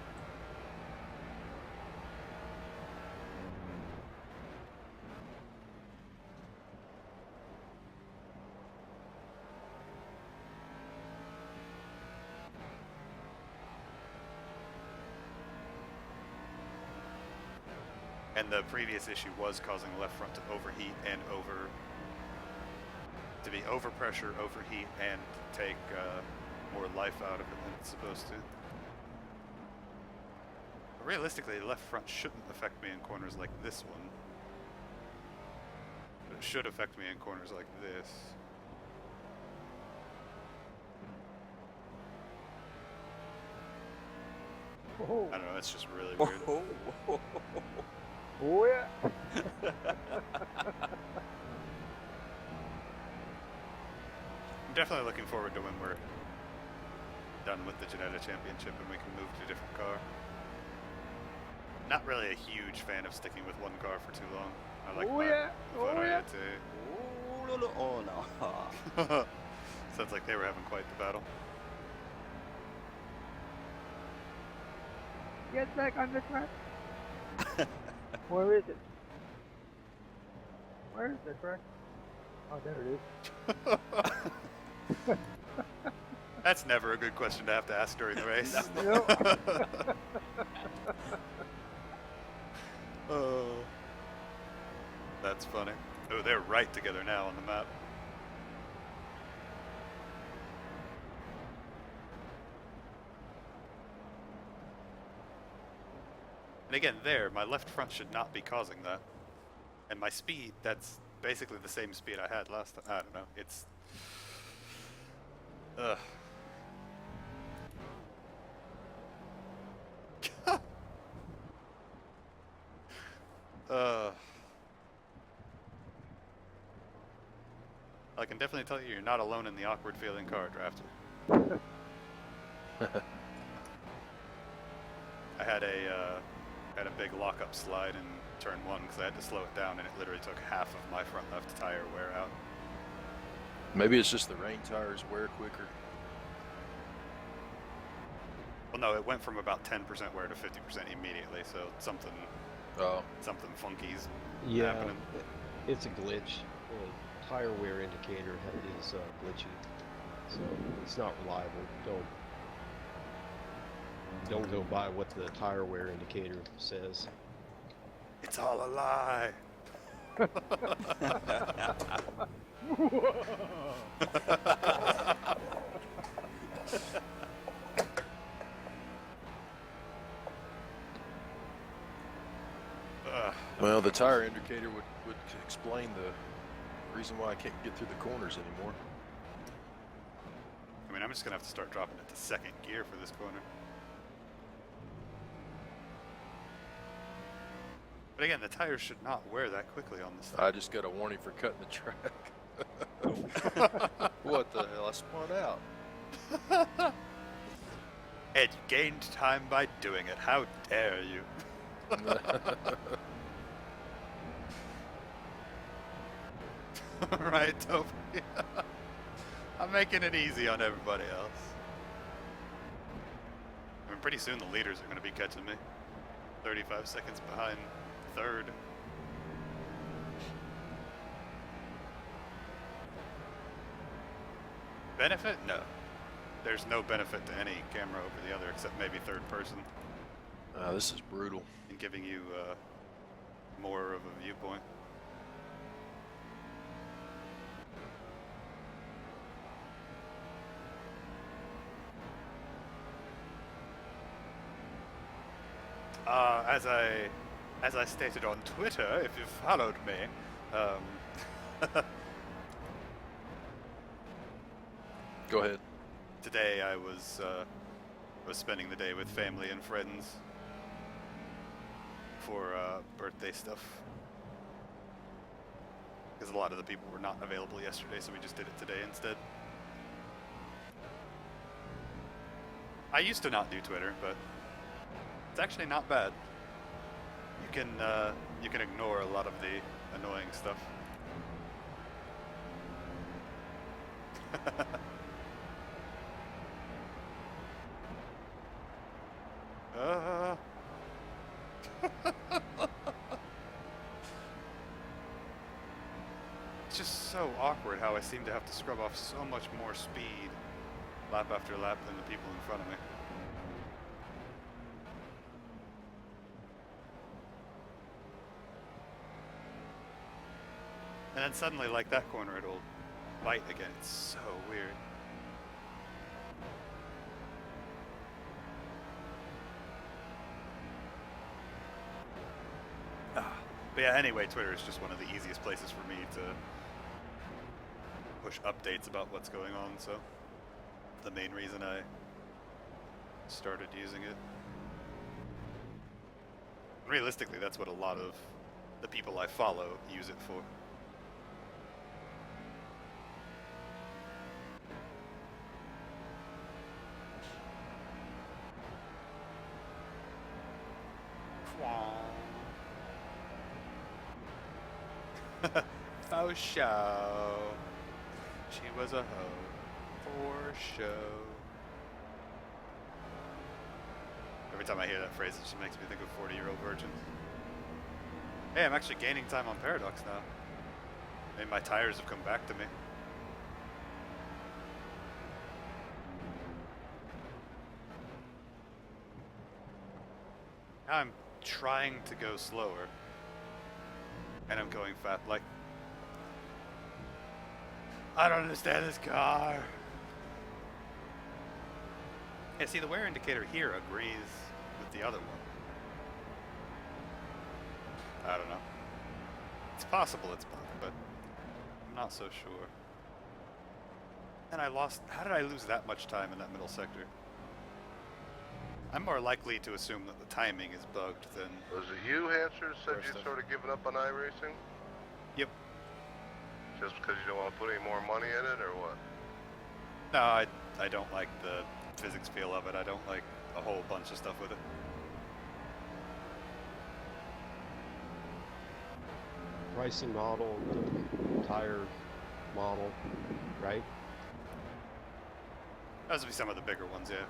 And the previous issue was causing the left front to overheat and to be overpressure, overheat, and take more life out of it than it's supposed to. But realistically, the left front shouldn't affect me in corners like this one. But it should affect me in corners like this. Oh, I don't know, it's just really weird. oh yeah. I'm definitely looking forward to when we're done with the Ginetta Championship and we can move to a different car. Not really a huge fan of sticking with one car for too long. I like Oh my yeah. Oh yeah. Oh no. Sounds like they were having quite the battle. Get back on the track. Where is it? Where is the track? Oh, there it is. That's never a good question to have to ask during the race. Nope. Oh, that's funny. Oh, they're right together now on the map. And again, there, my left front should not be causing that. And my speed, that's basically the same speed I had last time. I don't know, it's... Ugh. I can definitely tell you, you're not alone in the awkward feeling car drafter. I had a big lockup slide in turn 1 because I had to slow it down, and it literally took half of my front left tire wear out. Maybe it's just the rain tires wear quicker. Well, no, it went from about 10% wear to 50% immediately, so something funky's Yeah, happening. it's a glitch. The tire wear indicator is glitchy, so it's not reliable. Don't go by what the tire wear indicator says. It's all a lie. Well, the tire indicator would explain the reason why I can't get through the corners anymore. I mean, I'm just gonna have to start dropping it to second gear for this corner. But again, the tires should not wear that quickly on this thing. I just got a warning for cutting the track. What the hell? I spun out. Ed, you gained time by doing it. How dare you? Right, Toby? I'm making it easy on everybody else. I mean, pretty soon the leaders are going to be catching me. 35 seconds behind third. Benefit? No. There's no benefit to any camera over the other except maybe third person This is brutal. and giving you more of a viewpoint. As I stated on Twitter, if you've followed me, Go ahead. today I was spending the day with family and friends for birthday stuff. Because a lot of the people were not available yesterday, so we just did it today instead. I used to not do Twitter, but it's actually not bad. You can ignore a lot of the annoying stuff. It's just so awkward how I seem to have to scrub off so much more speed lap after lap than the people in front of me. And then suddenly, like that corner, it'll bite again. It's so weird. But yeah, anyway, Twitter is just one of the easiest places for me to push updates about what's going on, so the main reason I started using it. Realistically, that's what a lot of the people I follow use it for. Faux show. She was a hoe for show. Every time I hear that phrase, it just makes me think of 40-year-old virgins. Hey, I'm actually gaining time on Paradox now. Maybe my tires have come back to me. Now I'm trying to go slower. And I'm going fast. Like, I don't understand this car. Yeah, see, the wear indicator here agrees with the other one. I don't know. It's possible it's bugged, but I'm not so sure. And I lost... How did I lose that much time in that middle sector? I'm more likely to assume that the timing is bugged than... Was it you, Hamster, said First you'd off. sort of given up on iRacing? Yep. Just because you don't want to put any more money in it, or what? No, I don't like the physics feel of it. I don't like a whole bunch of stuff with it. Pricing model, the tire model, right? Those would be some of the bigger ones, yeah.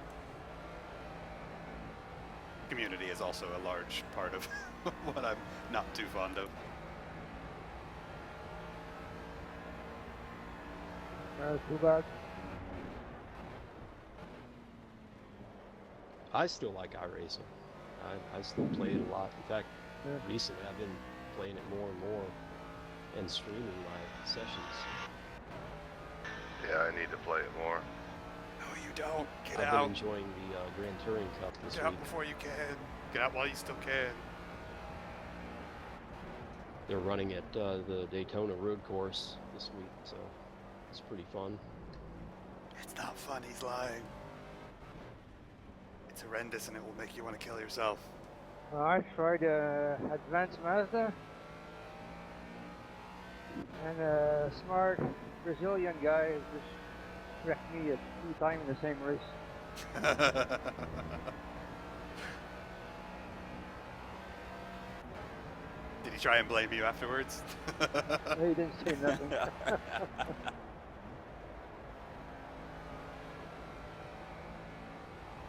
Community is also a large part of what I'm not too fond of. Too bad. I still like iRacing. I still play it a lot. In fact, Yeah. recently I've been playing it more and more and streaming my sessions. Yeah, I need to play it more. No, you don't. Get I've out. been enjoying the Grand Touring Cup this Get out week. before you can. Get out while you still can. They're running at the Daytona Road Course this week, so it's pretty fun. It's not fun, he's lying. It's horrendous and it will make you want to kill yourself. I tried advanced Mazda, and a smart Brazilian guy just wrecked me 2 times in the same race. Did he try and blame you afterwards? He didn't say nothing.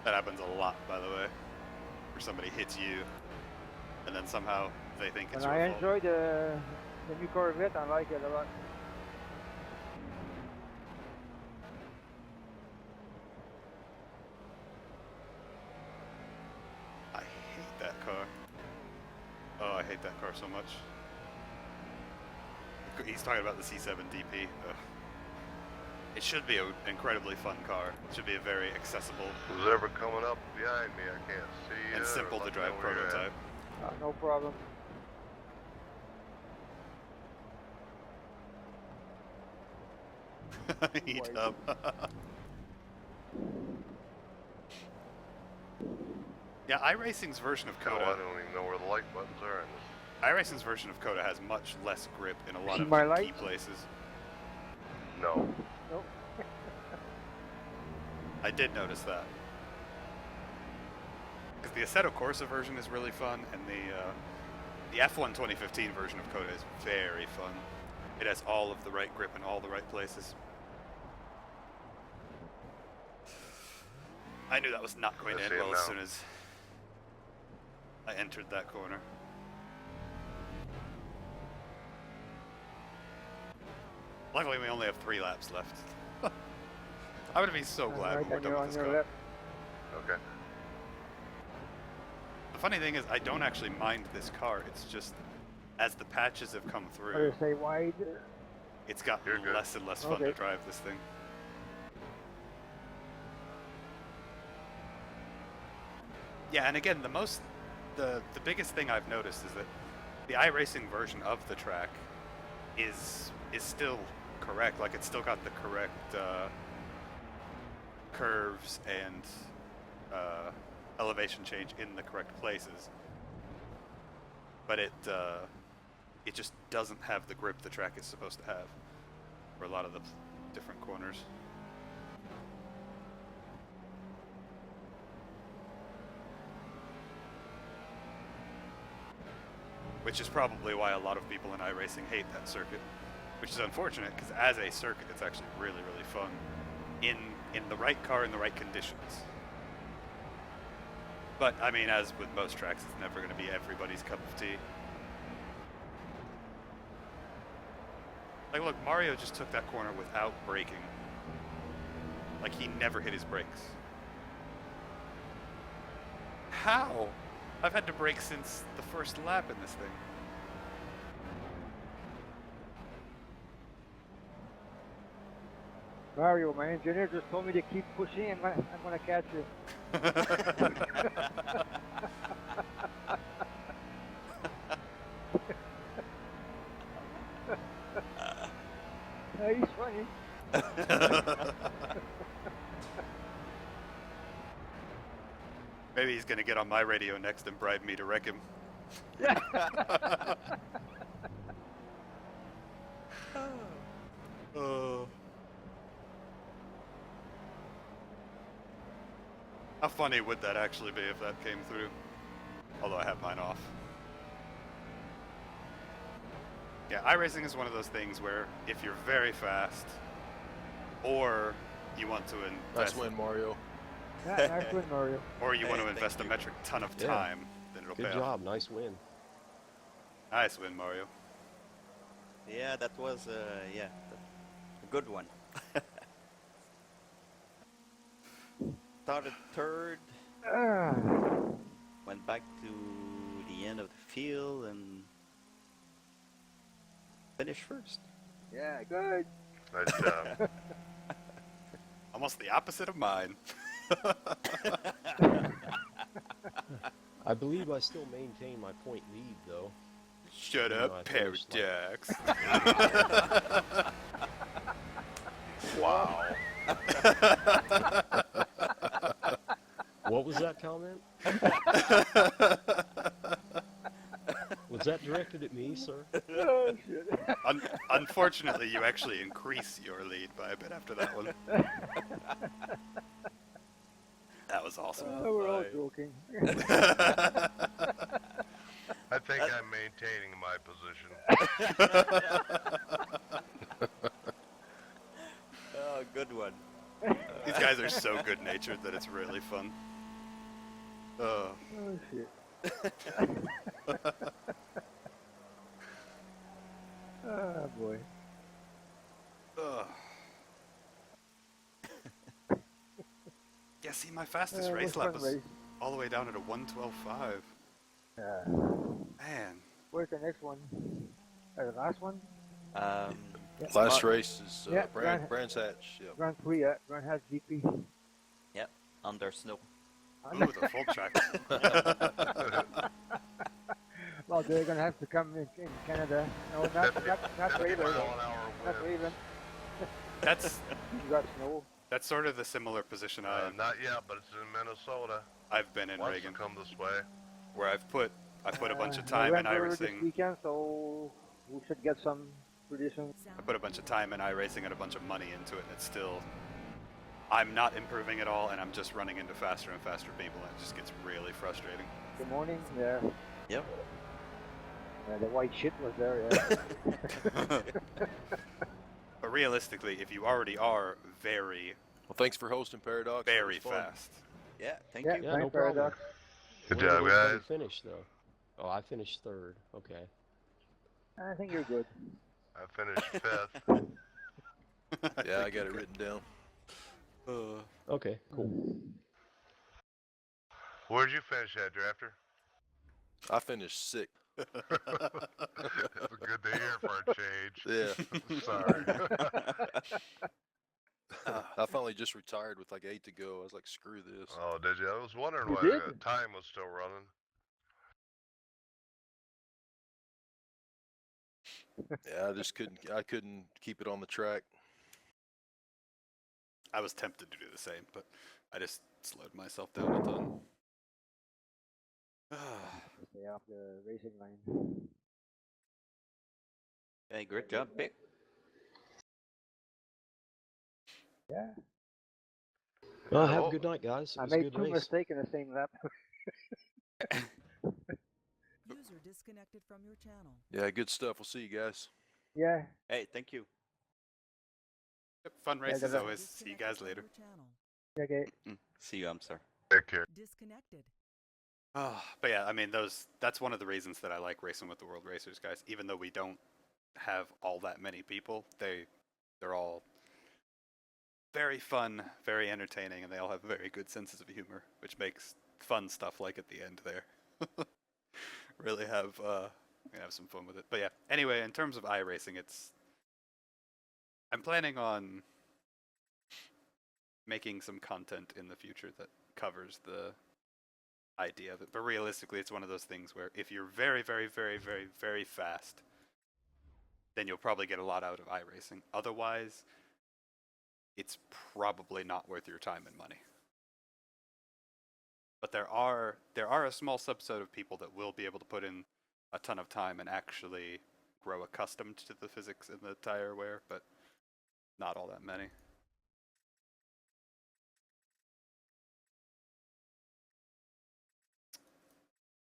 That happens a lot, by the way. Where somebody hits you, and then somehow they think it's And your I fault. enjoy the new Corvette. I like it a lot. I hate that car. Oh, I hate that car so much. He's talking about the C7 DP. Ugh. It should be an incredibly fun car. It should be a very accessible Who's ever coming up behind me? I can't see and ya, simple or to let me drive know where you're at. prototype. No problem. Heat up. Yeah, iRacing's version of No, I Coda. don't even know where the light buttons are in this. iRacing's version of Coda has much less grip in a lot See of my key lights? places. No. Nope. I did notice that. Because the Assetto Corsa version is really fun, and the F1 2015 version of Coda is very fun. It has all of the right grip in all the right places. I knew that was not going to I end see it well as now. soon as I entered that corner. Luckily, we only have 3 laps left. I would be so glad when we're done with this car. Okay. The funny thing is, I don't actually mind this car. It's just, as the patches have come Or through, say wide. it's gotten You're good. less and less fun to drive this thing. Yeah, and again, the biggest thing I've noticed is that the iRacing version of the track is still correct. Like, it's still got the correct curves and elevation change in the correct places, but it just doesn't have the grip the track is supposed to have for a lot of the different corners. Which is probably why a lot of people in iRacing hate that circuit, which is unfortunate because as a circuit, it's actually really, really fun in the right car in the right conditions. But I mean, as with most tracks, it's never going to be everybody's cup of tea. Like, look, Mario just took that corner without braking. Like, he never hit his brakes. How? I've had to brake since the first lap in this thing. Mario, my engineer just told me to keep pushing. I'm gonna catch you. He's funny. Maybe he's gonna get on my radio next and bribe me to wreck him. How funny would that actually be if that came through? Although I have mine off. Yeah, iRacing is one of those things where if you're very fast, or you want to Nice invest, win, Mario. Yeah, nice win, Mario. or you want to Thank invest a you. metric ton of Yeah. time, then it'll Good pay job. Nice win. off. Nice win, Mario. Yeah, that was a good one. Started third, went back to the end of the field and finished first. Yeah, good. Nice job. Almost the opposite of mine. I believe I still maintain my point lead, though. Shut No, I up, finished Paradox. Wow. What was that comment? Was that directed at me, sir? Oh, shit. Unfortunately, you actually increase your lead by a bit after that one. That was awesome. Oh, we're all joking. I think I'm maintaining my position. Oh, good one. These guys are so good-natured that it's really fun. Oh, shit. Oh, boy. Yeah, see, my fastest It race was lap fun was race. all the way down at a 1:12.5. Man, Where's the next one? The last one? Um, Last race is Yeah, Brands Hatch. Yep. Grand Prix, Grand Hatch GP. yep, under snow. ooh, the full track. Well, they're gonna have to come in Canada. No, not 50 Raven. mile-an-hour Not wind. Raven. That's You got snow. sort of the similar position Not yet, but it's in Minnesota. I've been in, Wants Reagan, to come this way. where I put a bunch of time in November this iRacing. weekend, so we should get some pretty soon. I put a bunch of time in iRacing and a bunch of money into it, and it's still, I'm not improving at all, and I'm just running into faster and faster people, and it just gets really frustrating. Good morning. Yeah. Yep. The white shit was there. Yeah. But realistically, if you already are very, Well, thanks for hosting Paradox. It very was fun. fast, Yeah, thank Yeah. you. Yeah, Thanks, no problem. Paradox. Good Where did job, everybody guys. finish, though? Oh, I finished third. Okay. I think you're good. I finished 5th. Yeah, I think got you're it written down. good. Okay, cool. Where'd you finish at, Drafter? I finished sixth. That's good to hear for a change. Yeah. Sorry. I finally just retired with like 8 to go. I was like, screw this. Oh, did you? I was wondering You why did? the time was still running. Yeah, I couldn't keep it on the track. I was tempted to do the same, but I just slowed myself down a ton. Stay off the racing line. Hey, great job, Pick. Yeah. Well, have Oh. a good night, guys. It I was a made good 2 race. mistakes in the same lap. User disconnected from your channel. Yeah, good stuff. We'll see you guys. Yeah. Hey, thank you. Yep, fun races that's- always. See you guys later. Okay. See you, Hamster. Take care. Disconnected. But yeah, I mean, that's one of the reasons that I like racing with the World Racers guys. Even though we don't have all that many people, they're all very fun, very entertaining, and they all have very good senses of humor, which makes fun stuff like at the end there. Really have some fun with it. But yeah, anyway, in terms of iRacing, I'm planning on making some content in the future that covers the idea of it. But realistically, it's one of those things where if you're very, very, very, very, very fast, then you'll probably get a lot out of iRacing. Otherwise, it's probably not worth your time and money. But there are a small subset of people that will be able to put in a ton of time and actually grow accustomed to the physics in the tire wear, but not all that many.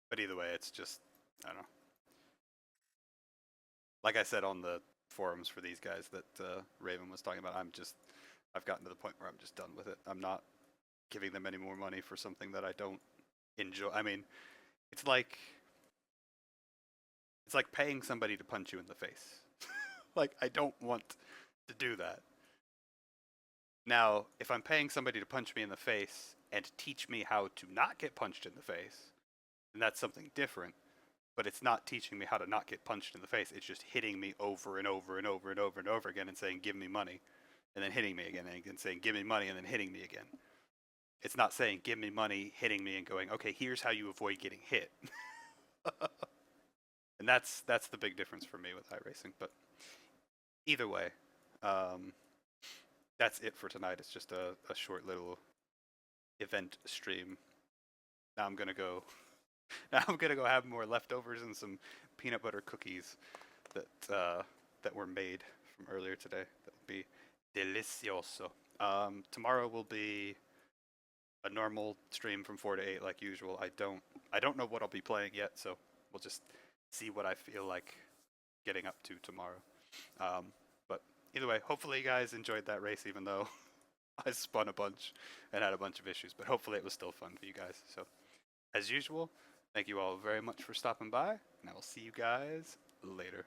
But either way, it's just, I don't know. Like I said on the forums for these guys that Raven was talking about, I've gotten to the point where I'm just done with it. I'm not giving them any more money for something that I don't enjoy. I mean, it's like paying somebody to punch you in the face. Like, I don't want to do that. Now, if I'm paying somebody to punch me in the face and teach me how to not get punched in the face, then that's something different. But it's not teaching me how to not get punched in the face. It's just hitting me over and over and over and over and over again and saying, give me money. And then hitting me again and saying, give me money, and then hitting me again. It's not saying, give me money, hitting me, and going, okay, here's how you avoid getting hit. And that's the big difference for me with iRacing. But either way, that's it for tonight. It's just a short little event stream. Now I'm gonna go have more leftovers and some peanut butter cookies that were made from earlier today. That'll be delicioso. Tomorrow will be a normal stream from 4 to 8 like usual. I don't know what I'll be playing yet, so we'll just see what I feel like getting up to tomorrow. But either way, hopefully you guys enjoyed that race, even though I spun a bunch and had a bunch of issues. But hopefully it was still fun for you guys. So as usual, thank you all very much for stopping by, and I will see you guys later.